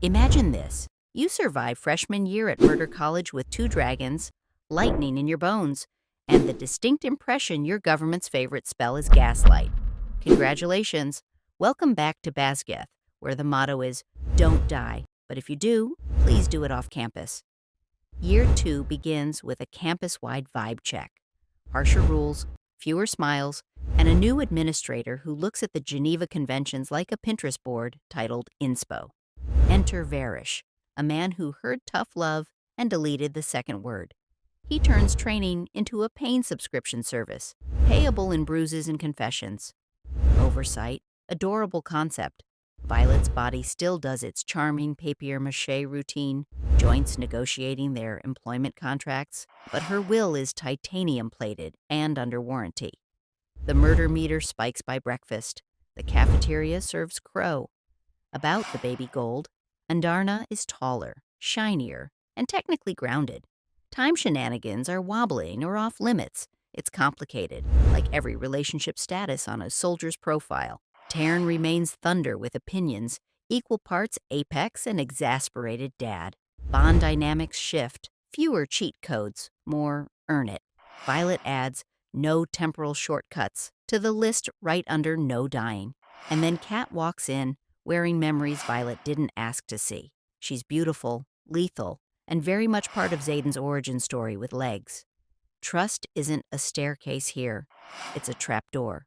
Imagine this. You survive freshman year at Murder College with two dragons, lightning in your bones, and the distinct impression your government's favorite spell is gaslight. Congratulations. Welcome back to Basgeth, where the motto is don't die, but if you do, please do it off campus. Year 2 begins with a campus wide vibe check. Harsher rules, fewer smiles, and a new administrator who looks at the Geneva Conventions like a Pinterest board titled Inspo. Enter Varish, a man who heard tough love and deleted the second word. He turns training into a pain subscription service, payable in bruises and confessions. Oversight, adorable concept. Violet's body still does its charming papier-mâché routine, joints negotiating their employment contracts, but her will is titanium-plated and under warranty. The murder meter spikes by breakfast. The cafeteria serves crow. About the baby gold, Andarna is taller, shinier, and technically grounded. Time shenanigans are wobbling or off limits. It's complicated, like every relationship status on a soldier's profile. Taryn remains thunder with opinions, equal parts apex and exasperated dad. Bond dynamics shift, fewer cheat codes, more earn it. Violet adds no temporal shortcuts to the list right under no dying. And then Kat walks in, wearing memories Violet didn't ask to see. She's beautiful, lethal, and very much part of Zayden's origin story with legs. Trust isn't a staircase here. It's a trapdoor.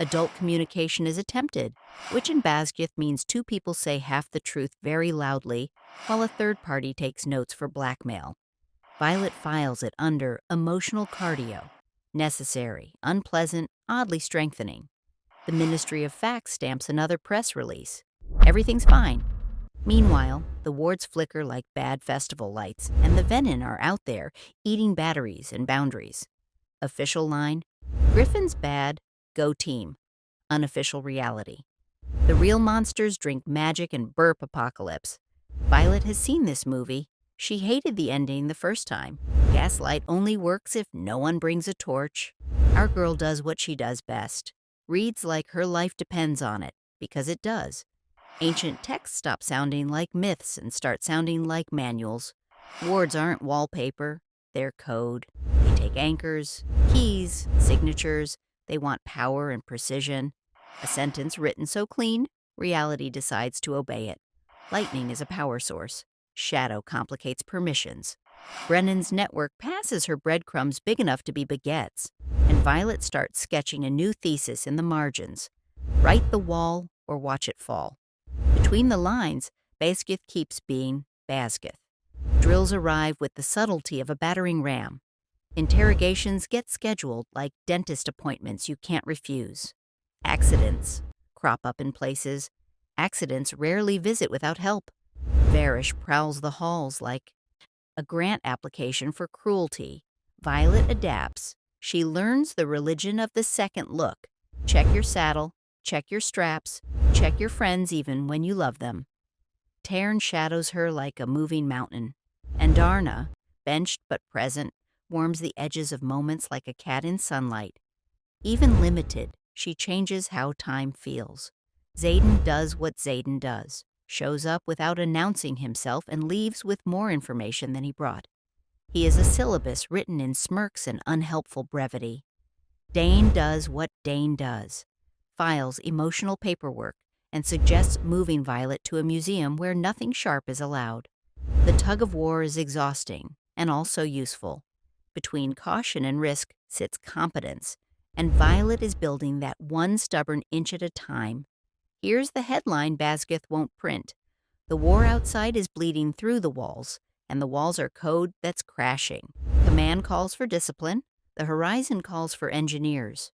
Adult communication is attempted, which in Basgith means two people say half the truth very loudly, while a third party takes notes for blackmail. Violet files it under emotional cardio. Necessary, unpleasant, oddly strengthening. The Ministry of Facts stamps another press release. Everything's fine. Meanwhile, the wards flicker like bad festival lights, and the Venin are out there, eating batteries and boundaries. Official line, Griffin's bad, go team. Unofficial reality. The real monsters drink magic and burp apocalypse. Violet has seen this movie. She hated the ending the first time. Gaslight only works if no one brings a torch. Our girl does what she does best. Reads like her life depends on it, because it does. Ancient texts stop sounding like myths and start sounding like manuals. Wards aren't wallpaper, they're code. They take anchors, keys, signatures. They want power and precision. A sentence written so clean, reality decides to obey it. Lightning is a power source. Shadow complicates permissions. Brennan's network passes her breadcrumbs big enough to be baguettes, and Violet starts sketching a new thesis in the margins. Write the wall or watch it fall. Between the lines, Basgith keeps being Basgith. Drills arrive with the subtlety of a battering ram. Interrogations get scheduled like dentist appointments you can't refuse. Accidents crop up in places. Accidents rarely visit without help. Varish prowls the halls like a grant application for cruelty. Violet adapts. She learns the religion of the second look. Check your saddle, check your straps, check your friends even when you love them. Taryn shadows her like a moving mountain. And Darna, benched but present, warms the edges of moments like a cat in sunlight. Even limited, she changes how time feels. Zayden does what Zayden does, shows up without announcing himself and leaves with more information than he brought. He is a syllabus written in smirks and unhelpful brevity. Dane does what Dane does, files emotional paperwork, and suggests moving Violet to a museum where nothing sharp is allowed. The tug of war is exhausting and also useful. Between caution and risk sits competence, and Violet is building that one stubborn inch at a time. Here's the headline Basgith won't print. The war outside is bleeding through the walls, and the walls are code that's crashing. Command calls for discipline. The horizon calls for engineers.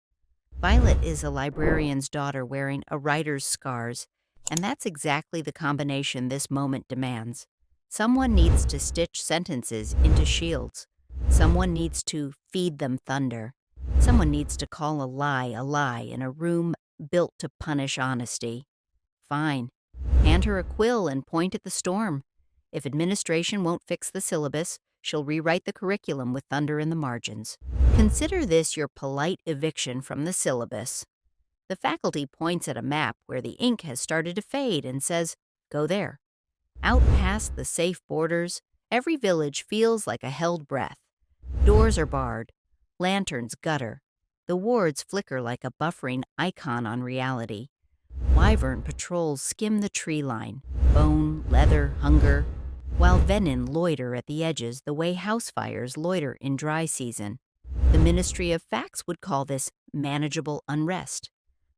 Violet is a librarian's daughter wearing a writer's scars, and that's exactly the combination this moment demands. Someone needs to stitch sentences into shields. Someone needs to feed them thunder. Someone needs to call a lie in a room built to punish honesty. Fine. Hand her a quill and point at the storm. If administration won't fix the syllabus, she'll rewrite the curriculum with thunder in the margins. Consider this your polite eviction from the syllabus. The faculty points at a map where the ink has started to fade and says, "Go there." Out past the safe borders, every village feels like a held breath. Doors are barred, lanterns gutter. The wards flicker like a buffering icon on reality. Wyvern patrols skim the tree line, bone, leather, hunger, while venin loiter at the edges the way house fires loiter in dry season. The Ministry of Facts would call this manageable unrest.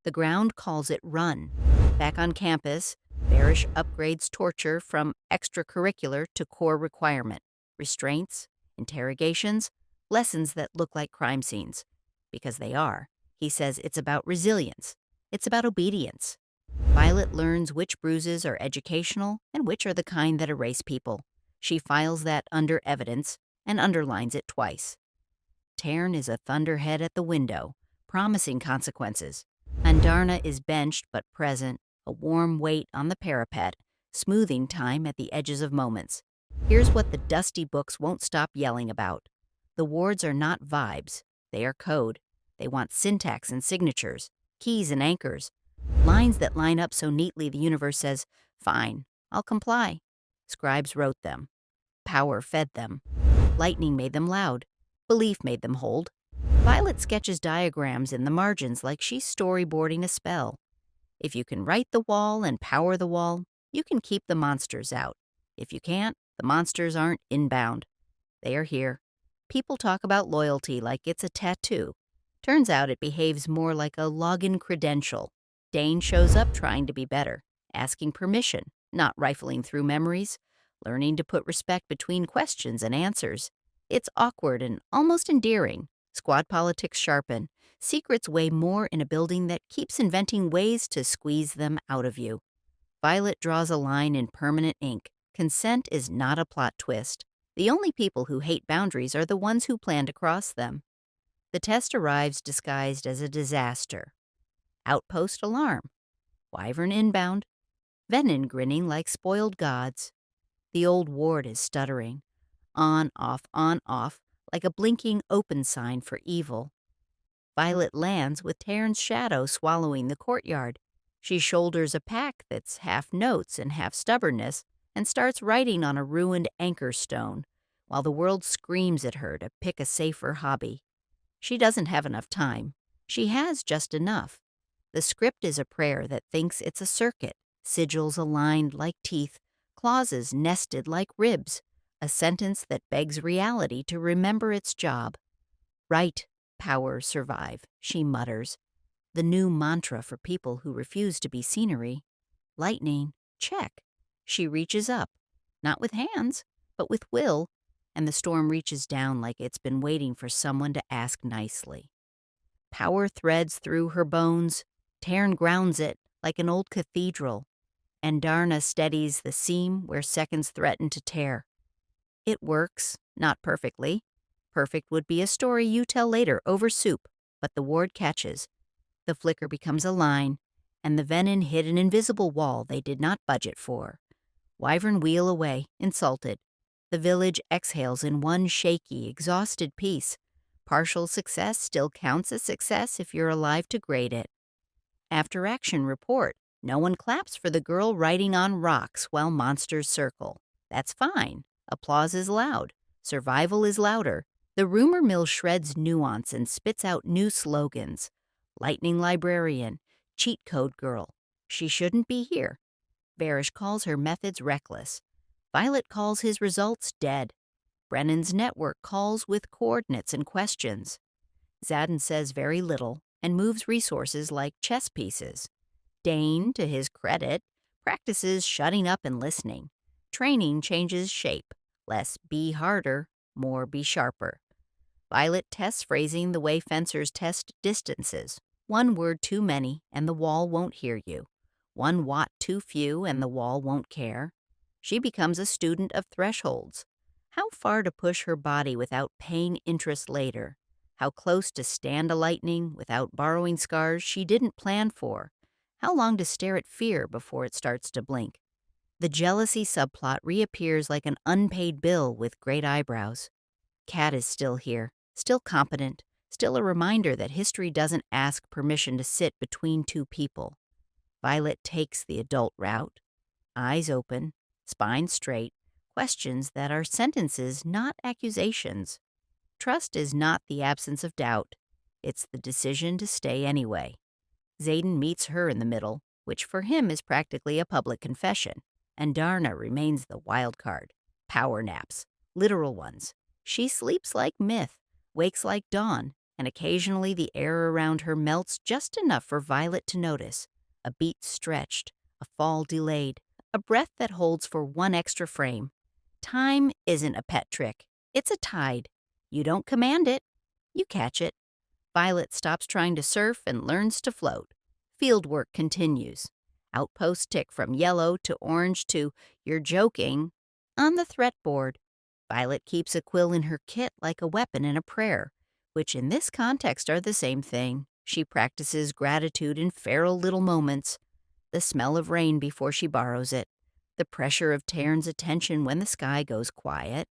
The ground calls it run. Back on campus, Barish upgrades torture from extracurricular to core requirement. Restraints, interrogations, lessons that look like crime scenes. Because they are. He says it's about resilience. It's about obedience. Violet learns which bruises are educational and which are the kind that erase people. She files that under evidence and underlines it twice. Tairn is a thunderhead at the window, promising consequences. Andarna is benched but present, a warm weight on the parapet, smoothing time at the edges of moments. Here's what the dusty books won't stop yelling about. The wards are not vibes, they are code. They want syntax and signatures, keys and anchors, lines that line up so neatly the universe says, "Fine, I'll comply." Scribes wrote them. Power fed them. Lightning made them loud. Belief made them hold. Violet sketches diagrams in the margins like she's storyboarding a spell. If you can write the wall and power the wall, you can keep the monsters out. If you can't, the monsters aren't inbound. They are here. People talk about loyalty like it's a tattoo. Turns out it behaves more like a login credential. Dane shows up trying to be better, asking permission, not rifling through memories, learning to put respect between questions and answers. It's awkward and almost endearing. Squad politics sharpen. Secrets weigh more in a building that keeps inventing ways to squeeze them out of you. Violet draws a line in permanent ink. Consent is not a plot twist. The only people who hate boundaries are the ones who plan to cross them. The test arrives disguised as a disaster. Outpost alarm. Wyvern inbound. Venin grinning like spoiled gods. The old ward is stuttering. On, off, like a blinking open sign for evil. Violet lands with Tairn's shadow swallowing the courtyard. She shoulders a pack that's half notes and half stubbornness and starts writing on a ruined anchor stone, while the world screams at her to pick a safer hobby. She doesn't have enough time. She has just enough. The script is a prayer that thinks it's a circuit, sigils aligned like teeth, clauses nested like ribs, a sentence that begs reality to remember its job. Write, power, survive, she mutters. The new mantra for people who refuse to be scenery. Lightning, check. She reaches up, not with hands, but with will, and the storm reaches down like it's been waiting for someone to ask nicely. Power threads through her bones. Tairn grounds it like an old cathedral. Andarna steadies the seam where seconds threaten to tear. It works, not perfectly. Perfect would be a story you tell later over soup, but the ward catches. The flicker becomes a line, and the venin hit an invisible wall they did not budget for. Wyvern wheel away, insulted. The village exhales in one shaky, exhausted piece. Partial success still counts as success if you're alive to grade it. After action report. No one claps for the girl riding on rocks while monsters circle. That's fine. Applause is loud. Survival is louder. The rumor mill shreds nuance and spits out new slogans. Lightning librarian, cheat code girl. She shouldn't be here. Barish calls her methods reckless. Violet calls his results dead. Brennan's network calls with coordinates and questions. Xaden says very little and moves resources like chess pieces. Dane, to his credit, practices shutting up and listening. Training changes shape. Less be harder, more be sharper. Violet tests phrasing the way fencers test distances. One word too many and the wall won't hear you. 1 watt too few and the wall won't care. She becomes a student of thresholds. How far to push her body without paying interest later. How close to stand a lightning without borrowing scars she didn't plan for. How long to stare at fear before it starts to blink. The jealousy subplot reappears like an unpaid bill with great eyebrows. Kat is still here, still competent, still a reminder that history doesn't ask permission to sit between two people. Violet takes the adult route. Eyes open, spine straight, questions that are sentences, not accusations. Trust is not the absence of doubt, it's the decision to stay anyway. Zayden meets her in the middle, which for him is practically a public confession, and Darna remains the wild card. Power naps, literal ones. She sleeps like myth, wakes like dawn, and occasionally the air around her melts just enough for Violet to notice. A beat stretched, a fall delayed, a breath that holds for one extra frame. Time isn't a pet trick, it's a tide. You don't command it, you catch it. Violet stops trying to surf and learns to float. Field work continues. Outposts tick from yellow to orange to "you're joking" on the threat board. Violet keeps a quill in her kit like a weapon and a prayer, which in this context are the same thing. She practices gratitude in feral little moments. The smell of rain before she borrows it. The pressure of Taryn's attention when the sky goes quiet.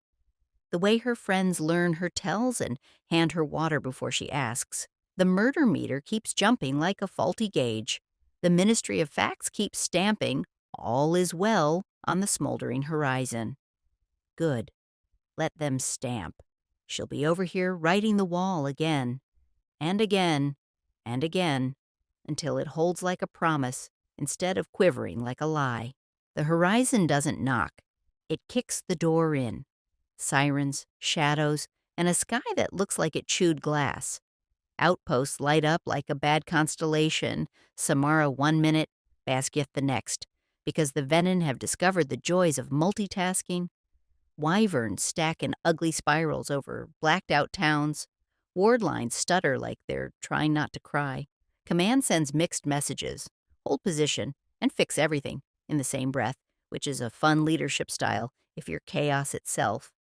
The way her friends learn her tells and hand her water before she asks. The murder meter keeps jumping like a faulty gauge. The Ministry of Facts keeps stamping, "all is well," on the smoldering horizon. Good. Let them stamp. She'll be over here writing the wall again, and again, and again, until it holds like a promise instead of quivering like a lie. The horizon doesn't knock. It kicks the door in. Sirens, shadows, and a sky that looks like it chewed glass. Outposts light up like a bad constellation, Samara 1 minute, Basgiath the next, because the Venin have discovered the joys of multitasking. Wyverns stack in ugly spirals over blacked-out towns. Ward lines stutter like they're trying not to cry. Command sends mixed messages, hold position, and fix everything in the same breath, which is a fun leadership style if you're chaos itself.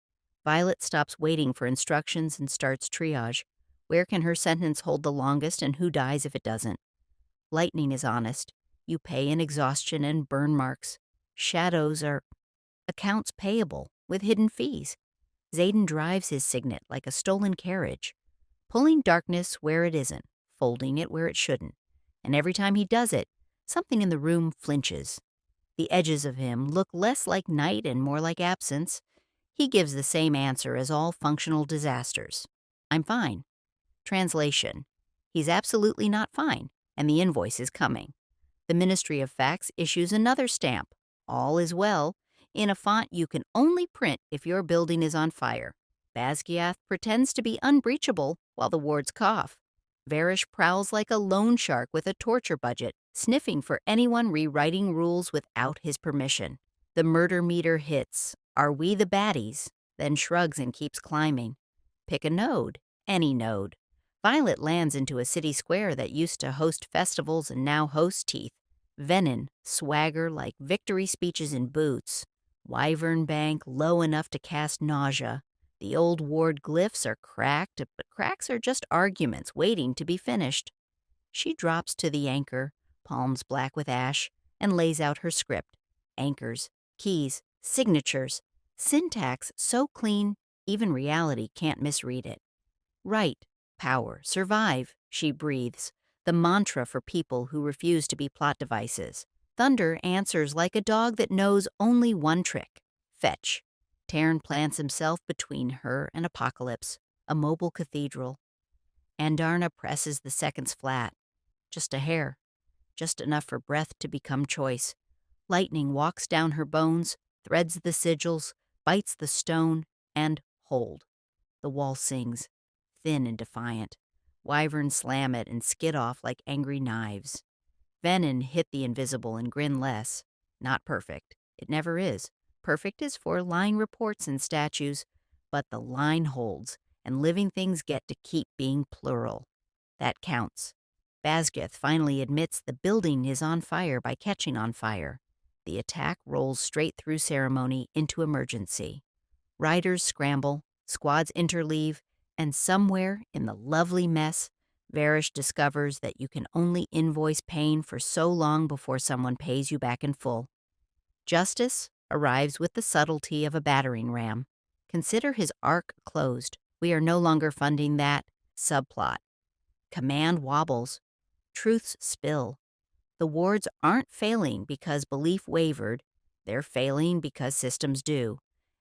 Violet stops waiting for instructions and starts triage. Where can her sentence hold the longest and who dies if it doesn't? Lightning is honest. You pay in exhaustion and burn marks. Shadows are accounts payable with hidden fees. Zayden drives his signet like a stolen carriage, pulling darkness where it isn't, folding it where it shouldn't. And every time he does it, something in the room flinches. The edges of him look less like night and more like absence. He gives the same answer as all functional disasters. I'm fine. Translation. He's absolutely not fine, and the invoice is coming. The Ministry of Facts issues another stamp, "all is well," in a font you can only print if your building is on fire. Basgiath pretends to be unbreachable while the wards cough. Varish prowls like a loan shark with a torture budget, sniffing for anyone rewriting rules without his permission. The murder meter hits. Are we the baddies? Then shrugs and keeps climbing. Pick a node, any node. Violet lands into a city square that used to host festivals and now hosts Teeth. Venin, swagger like victory speeches in boots. Wyvern Bank, low enough to cast nausea. The old ward glyphs are cracked, but cracks are just arguments waiting to be finished. She drops to the anchor, palms black with ash, and lays out her script. Anchors, keys, signatures, syntax so clean, even reality can't misread it. Right, power, survive, she breathes, the mantra for people who refuse to be plot devices. Thunder answers like a dog that knows only one trick, fetch. Taryn plants himself between her and Apocalypse, a mobile cathedral. Andarna presses the seconds flat. Just a hair, just enough for breath to become choice. Lightning walks down her bones, threads the sigils, bites the stone, and hold. The wall sings, thin and defiant. Wyverns slam it and skid off like angry knives. Venin hit the invisible and grin less. Not perfect. It never is. Perfect is for lying reports and statues, but the line holds, and living things get to keep being plural. That counts. Basgiath finally admits the building is on fire by catching on fire. The attack rolls straight through ceremony into emergency. Riders scramble, squads interleave, and somewhere in the lovely mess, Varish discovers that you can only invoice pain for so long before someone pays you back in full. Justice arrives with the subtlety of a battering ram. Consider his arc closed. We are no longer funding that subplot. Command wobbles. Truths spill. The wards aren't failing because belief wavered. They're failing because systems do,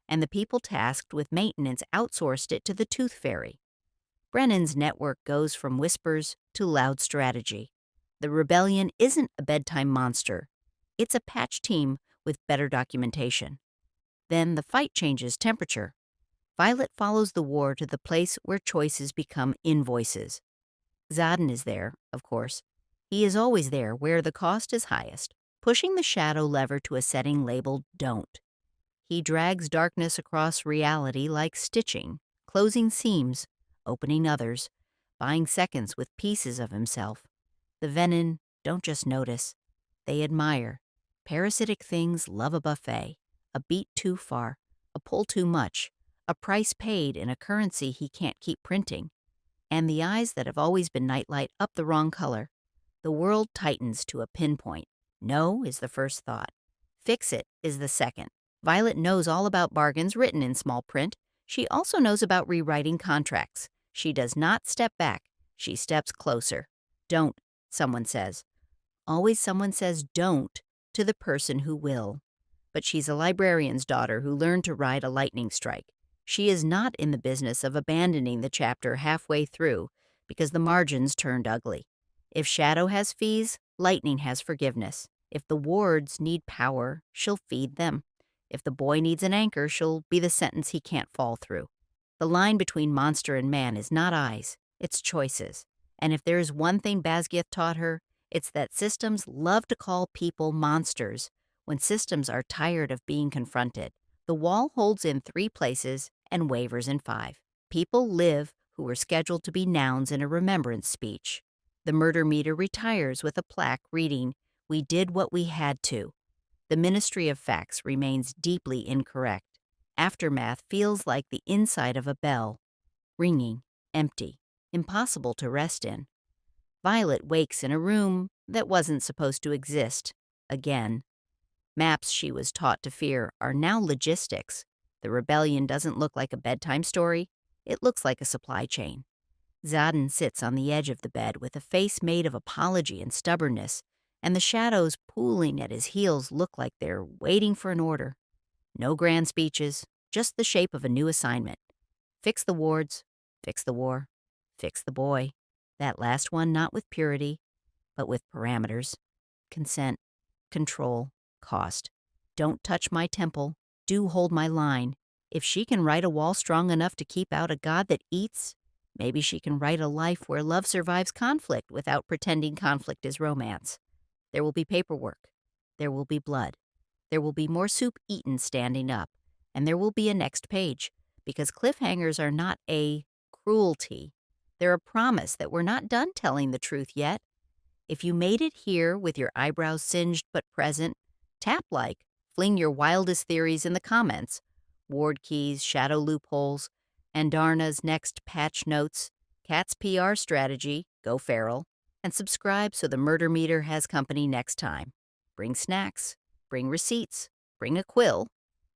and the people tasked with maintenance outsourced it to the Tooth Fairy. Brennan's network goes from whispers to loud strategy. The rebellion isn't a bedtime monster. It's a patch team with better documentation. Then the fight changes temperature. Violet follows the war to the place where choices become invoices. Zodin is there, of course. He is always there where the cost is highest, pushing the shadow lever to a setting labeled Don't. He drags darkness across reality like stitching, closing seams, opening others, buying seconds with pieces of himself. The Venin don't just notice, they admire. Parasitic things love a buffet, a beat too far, a pull too much, a price paid in a currency he can't keep printing, and the eyes that have always been nightlight up the wrong color. The world tightens to a pinpoint. No is the first thought. Fix it is the second. Violet knows all about bargains written in small print. She also knows about rewriting contracts. She does not step back. She steps closer. Don't, someone says. Always someone says don't to the person who will. But she's a librarian's daughter who learned to ride a lightning strike. She is not in the business of abandoning the chapter halfway through because the margins turned ugly. If Shadow has fees, Lightning has forgiveness. If the wards need power, she'll feed them. If the boy needs an anchor, she'll be the sentence he can't fall through. The line between monster and man is not eyes, it's choices. And if there is one thing Basgiath taught her, it's that systems love to call people monsters when systems are tired of being confronted. The wall holds in 3 places and wavers in 5. People live who were scheduled to be nouns in a remembrance speech. The murder meter retires with a plaque reading, "We did what we had to." The Ministry of Facts remains deeply incorrect. Aftermath feels like the inside of a bell, ringing, empty, impossible to rest in. Violet wakes in a room that wasn't supposed to exist, again. Maps she was taught to fear are now logistics. The rebellion doesn't look like a bedtime story, it looks like a supply chain. Zodin sits on the edge of the bed with a face made of apology and stubbornness, and the shadows pooling at his heels look like they're waiting for an order. No grand speeches, just the shape of a new assignment. Fix the wards, fix the war, fix the boy. That last one not with purity, but with parameters. Consent, control, cost. Don't touch my temple, do hold my line. If she can write a wall strong enough to keep out a god that eats, maybe she can write a life where love survives conflict without pretending conflict is romance. There will be paperwork. There will be blood. There will be more soup eaten standing up. And there will be a next page, because cliffhangers are not a cruelty. They're a promise that we're not done telling the truth yet. If you made it here with your eyebrows singed but present, tap like, fling your wildest theories in the comments. Ward keys, shadow loopholes, Andarna's next patch notes, Cat's PR strategy, go feral, and subscribe so the murder meter has company next time. Bring snacks, bring receipts, bring a quill.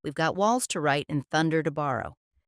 We've got walls to write and thunder to borrow.